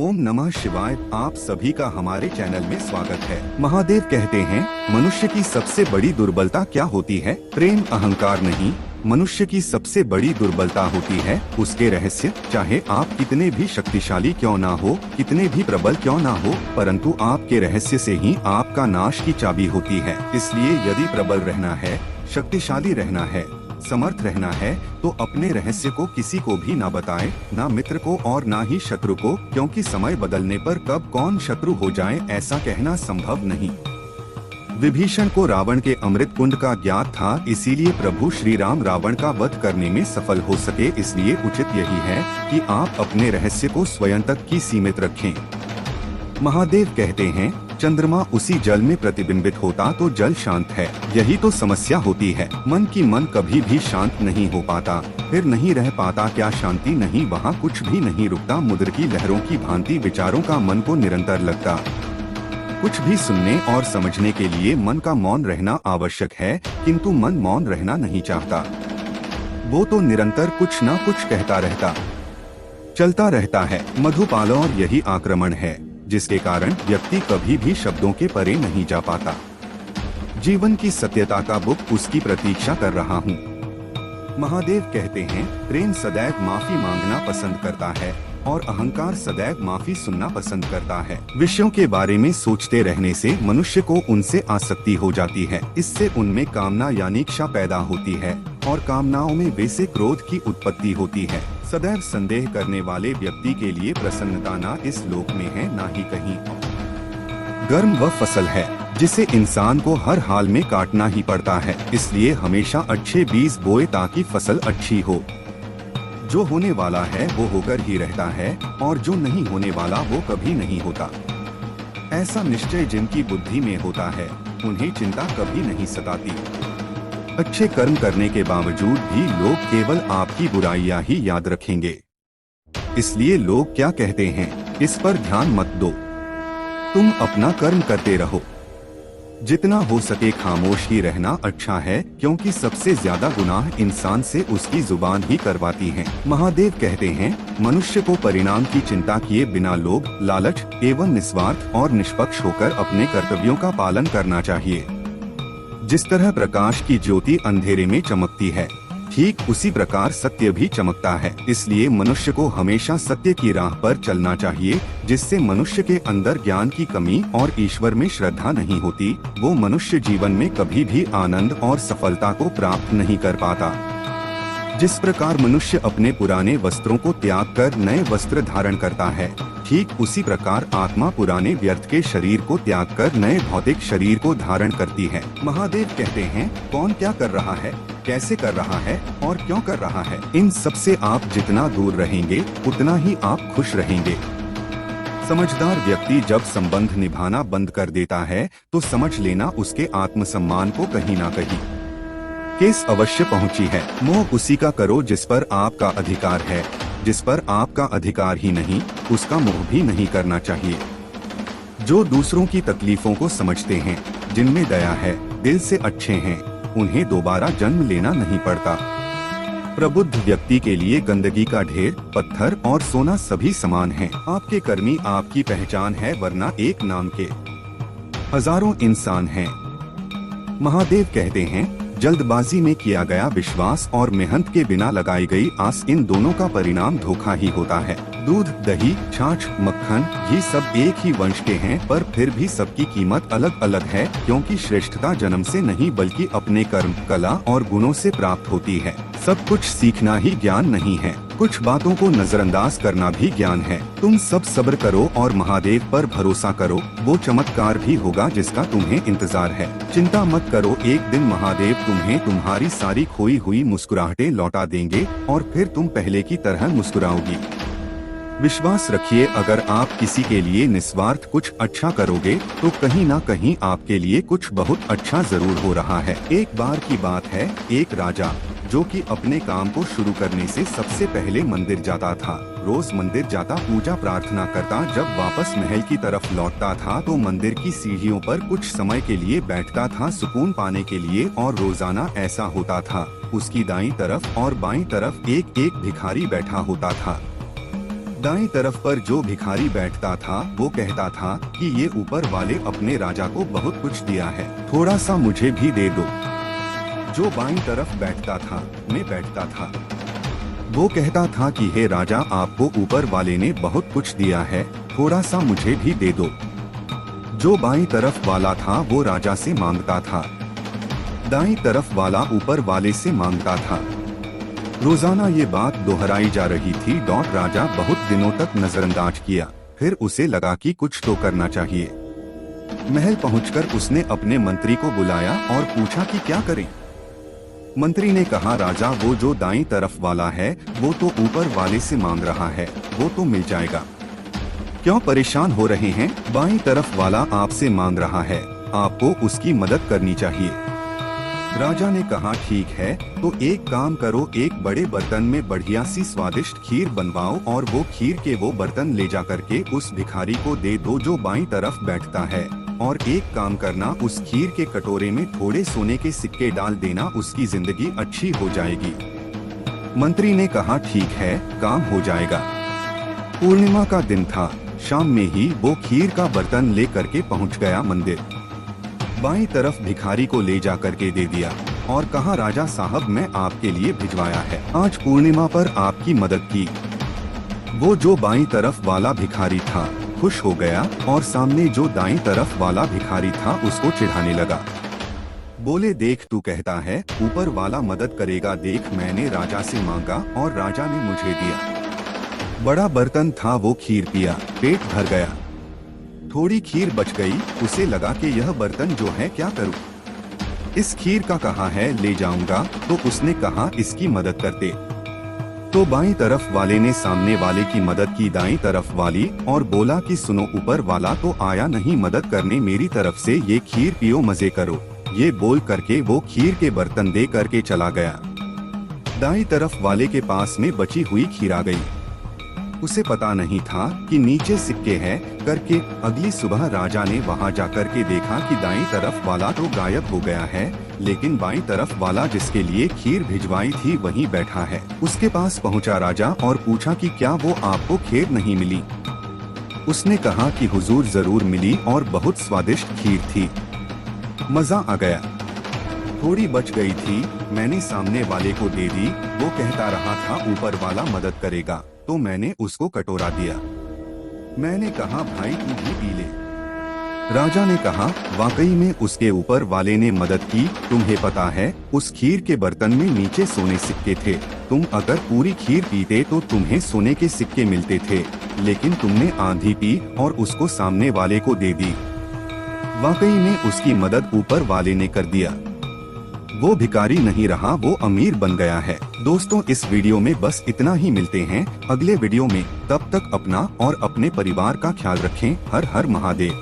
ओम नमः शिवाय। आप सभी का हमारे चैनल में स्वागत है। महादेव कहते हैं, मनुष्य की सबसे बड़ी दुर्बलता क्या होती है? प्रेम, अहंकार नहीं। मनुष्य की सबसे बड़ी दुर्बलता होती है उसके रहस्य। चाहे आप कितने भी शक्तिशाली क्यों ना हो, कितने भी प्रबल क्यों ना हो, परंतु आपके रहस्य से ही आपका नाश की चाबी होती है। इसलिए यदि प्रबल रहना है, शक्तिशाली रहना है, समर्थ रहना है, तो अपने रहस्य को किसी को भी ना बताएं, ना मित्र को और ना ही शत्रु को, क्योंकि समय बदलने पर कब कौन शत्रु हो जाए ऐसा कहना संभव नहीं। विभीषण को रावण के अमृत कुंड का ज्ञात था, इसीलिए प्रभु श्री राम रावण का वध करने में सफल हो सके। इसलिए उचित यही है कि आप अपने रहस्य को स्वयं तक ही सीमित रखें। महादेव कहते हैं, चंद्रमा उसी जल में प्रतिबिंबित होता तो जल शांत है। यही तो समस्या होती है, मन की मन कभी भी शांत नहीं हो पाता, फिर नहीं रह पाता। क्या शांति नहीं, वहाँ कुछ भी नहीं रुकता। मुद्र की लहरों की भांति विचारों का मन को निरंतर लगता। कुछ भी सुनने और समझने के लिए मन का मौन रहना आवश्यक है, किंतु मन मौन रहना नहीं चाहता। वो तो निरंतर कुछ न कुछ कहता रहता, चलता रहता है। मधुपाल और यही आक्रमण है, जिसके कारण व्यक्ति कभी भी शब्दों के परे नहीं जा पाता। जीवन की सत्यता का बुक उसकी प्रतीक्षा कर रहा हूँ। महादेव कहते हैं, प्रेम सदैव माफी मांगना पसंद करता है और अहंकार सदैव माफी सुनना पसंद करता है। विषयों के बारे में सोचते रहने से मनुष्य को उनसे आसक्ति हो जाती है। इससे उनमें कामना यानी इच्छा पैदा होती है और कामनाओं में वैसे क्रोध की उत्पत्ति होती है। सदैव संदेह करने वाले व्यक्ति के लिए प्रसन्नता ना इस लोक में है ना ही कहीं और। गर्म वह फसल है जिसे इंसान को हर हाल में काटना ही पड़ता है। इसलिए हमेशा अच्छे बीज बोए ताकि फसल अच्छी हो। जो होने वाला है वो होकर ही रहता है और जो नहीं होने वाला वो कभी नहीं होता। ऐसा निश्चय जिनकी बुद्धि में होता है, उन्हें चिंता कभी नहीं सताती। अच्छे कर्म करने के बावजूद भी लोग केवल आपकी बुराइयां ही याद रखेंगे। इसलिए लोग क्या कहते हैं, इस पर ध्यान मत दो, तुम अपना कर्म करते रहो। जितना हो सके खामोश ही रहना अच्छा है, क्योंकि सबसे ज्यादा गुनाह इंसान से उसकी जुबान ही करवाती है। महादेव कहते हैं, मनुष्य को परिणाम की चिंता किए बिना लोभ, लालच एवं निस्वार्थ और निष्पक्ष होकर अपने कर्तव्यों का पालन करना चाहिए। जिस तरह प्रकाश की ज्योति अंधेरे में चमकती है, ठीक उसी प्रकार सत्य भी चमकता है। इसलिए मनुष्य को हमेशा सत्य की राह पर चलना चाहिए। जिससे मनुष्य के अंदर ज्ञान की कमी और ईश्वर में श्रद्धा नहीं होती, वो मनुष्य जीवन में कभी भी आनंद और सफलता को प्राप्त नहीं कर पाता। जिस प्रकार मनुष्य अपने पुराने वस्त्रों को त्याग कर नए वस्त्र धारण करता है, ठीक उसी प्रकार आत्मा पुराने व्यर्थ के शरीर को त्याग कर नए भौतिक शरीर को धारण करती है। महादेव कहते हैं, कौन क्या कर रहा है, कैसे कर रहा है और क्यों कर रहा है, इन सब से आप जितना दूर रहेंगे उतना ही आप खुश रहेंगे। समझदार व्यक्ति जब संबंध निभाना बंद कर देता है तो समझ लेना उसके आत्मसम्मान को कहीं ना कहीं केस अवश्य पहुंची है। मोह उसी का करो जिस पर आपका अधिकार है। जिस पर आपका अधिकार ही नहीं, उसका मोह भी नहीं करना चाहिए। जो दूसरों की तकलीफों को समझते हैं, जिनमें दया है, दिल से अच्छे हैं, उन्हें दोबारा जन्म लेना नहीं पड़ता। प्रबुद्ध व्यक्ति के लिए गंदगी का ढेर, पत्थर और सोना सभी समान हैं। आपके कर्मी आपकी पहचान है, वरना एक नाम के हजारों इंसान हैं। महादेव कहते हैं, जल्दबाजी में किया गया विश्वास और मेहनत के बिना लगाई गई आस, इन दोनों का परिणाम धोखा ही होता है। दूध, दही, छाछ, मक्खन ये सब एक ही वंश के हैं, पर फिर भी सबकी कीमत अलग अलग है, क्योंकि श्रेष्ठता जन्म से नहीं बल्कि अपने कर्म, कला और गुणों से प्राप्त होती है। सब कुछ सीखना ही ज्ञान नहीं है, कुछ बातों को नजरअंदाज करना भी ज्ञान है। तुम सब सब्र करो और महादेव पर भरोसा करो, वो चमत्कार भी होगा जिसका तुम्हें इंतजार है। चिंता मत करो, एक दिन महादेव तुम्हें तुम्हारी सारी खोई हुई मुस्कुराहटें लौटा देंगे और फिर तुम पहले की तरह मुस्कुराओगी। विश्वास रखिए, अगर आप किसी के लिए निस्वार्थ कुछ अच्छा करोगे तो कहीं ना कहीं आपके लिए कुछ बहुत अच्छा जरूर हो रहा है। एक बार की बात है, एक राजा जो कि अपने काम को शुरू करने से सबसे पहले मंदिर जाता था। रोज मंदिर जाता, पूजा प्रार्थना करता, जब वापस महल की तरफ लौटता था तो मंदिर की सीढ़ियों पर कुछ समय के लिए बैठता था सुकून पाने के लिए। और रोजाना ऐसा होता था, उसकी दाईं तरफ और बाईं तरफ एक एक भिखारी बैठा होता था। दाईं तरफ पर जो भिखारी बैठता था वो कहता था कि ये ऊपर वाले अपने राजा को बहुत कुछ दिया है, थोड़ा सा मुझे भी दे दो। जो बाईं तरफ बैठता था, मैं बैठता था, वो कहता था कि हे राजा, आपको ऊपर वाले ने बहुत कुछ दिया है, थोड़ा सा मुझे भी दे दो। जो बाईं तरफ वाला था वो राजा से मांगता था, दाईं तरफ वाला ऊपर वाले से मांगता था। रोजाना ये बात दोहराई जा रही थी। राजा बहुत दिनों तक नजरअंदाज किया, फिर उसे लगा कि कुछ तो करना चाहिए। महल पहुंचकर उसने अपने मंत्री को बुलाया और पूछा कि क्या करें। मंत्री ने कहा, राजा, वो जो दाईं तरफ वाला है वो तो ऊपर वाले से मांग रहा है, वो तो मिल जाएगा। क्यों परेशान हो रहे हैं? बाईं तरफ वाला आपसे मांग रहा है, आपको उसकी मदद करनी चाहिए। राजा ने कहा, ठीक है, तो एक काम करो, एक बड़े बर्तन में बढ़िया सी स्वादिष्ट खीर बनवाओ और वो खीर के वो बर्तन ले जा करके उस भिखारी को दे दो जो बाईं तरफ बैठता है। और एक काम करना, उस खीर के कटोरे में थोड़े सोने के सिक्के डाल देना, उसकी जिंदगी अच्छी हो जाएगी। मंत्री ने कहा, ठीक है, काम हो जाएगा। पूर्णिमा का दिन था। शाम में ही वो खीर का बर्तन ले करके पहुँच गया मंदिर। बाईं तरफ भिखारी को ले जा करके दे दिया और कहा, राजा साहब, मैं आपके लिए भिजवाया है, आज पूर्णिमा पर आपकी मदद की। वो जो बाईं तरफ वाला भिखारी था खुश हो गया और सामने जो दाईं तरफ वाला भिखारी था उसको चिढ़ाने लगा। बोले, देख, तू कहता है ऊपर वाला मदद करेगा, देख मैंने राजा से मांगा और राजा ने मुझे दिया। बड़ा बर्तन था, वो खीर पिया, पेट भर गया। थोड़ी खीर बच गई, उसे लगा कि यह बर्तन जो है क्या करूं? इस खीर का कहा है ले जाऊंगा, तो उसने कहा इसकी मदद करते। तो बाईं तरफ वाले ने सामने वाले की मदद की, दाईं तरफ वाली, और बोला कि सुनो, ऊपर वाला तो आया नहीं मदद करने मेरी तरफ से, ये खीर पियो, मजे करो। ये बोल करके वो खीर के बर्तन दे करके चला गया। दाईं तरफ वाले के पास में बची हुई खीर आ गई। उसे पता नहीं था कि नीचे सिक्के हैं करके। अगली सुबह राजा ने वहां जाकर के देखा कि दाईं तरफ वाला तो गायब हो गया है, लेकिन बाईं तरफ वाला जिसके लिए खीर भिजवाई थी वहीं बैठा है। उसके पास पहुंचा राजा और पूछा कि क्या वो आपको खीर नहीं मिली? उसने कहा कि हुजूर, जरूर मिली और बहुत स्वादिष्ट खीर थी, मजा आ गया। थोड़ी बच गई थी, मैंने सामने वाले को दे दी। वो कहता रहा था ऊपर वाला मदद करेगा, तो मैंने उसको कटोरा दिया। मैंने कहा, भाई तू भी पी ले। राजा ने कहा, वाकई में उसके ऊपर वाले ने मदद की। तुम्हें पता है, उस खीर के बर्तन में नीचे सोने सिक्के थे। तुम अगर पूरी खीर पीते तो तुम्हें सोने के सिक्के मिलते थे, लेकिन तुमने आधी पी और उसको सामने वाले को दे दी। वाकई में उसकी मदद ऊपर वाले ने कर दिया। वो भिखारी नहीं रहा, वो अमीर बन गया है। दोस्तों, इस वीडियो में बस इतना ही। मिलते हैं अगले वीडियो में, तब तक अपना और अपने परिवार का ख्याल रखें। हर हर महादेव।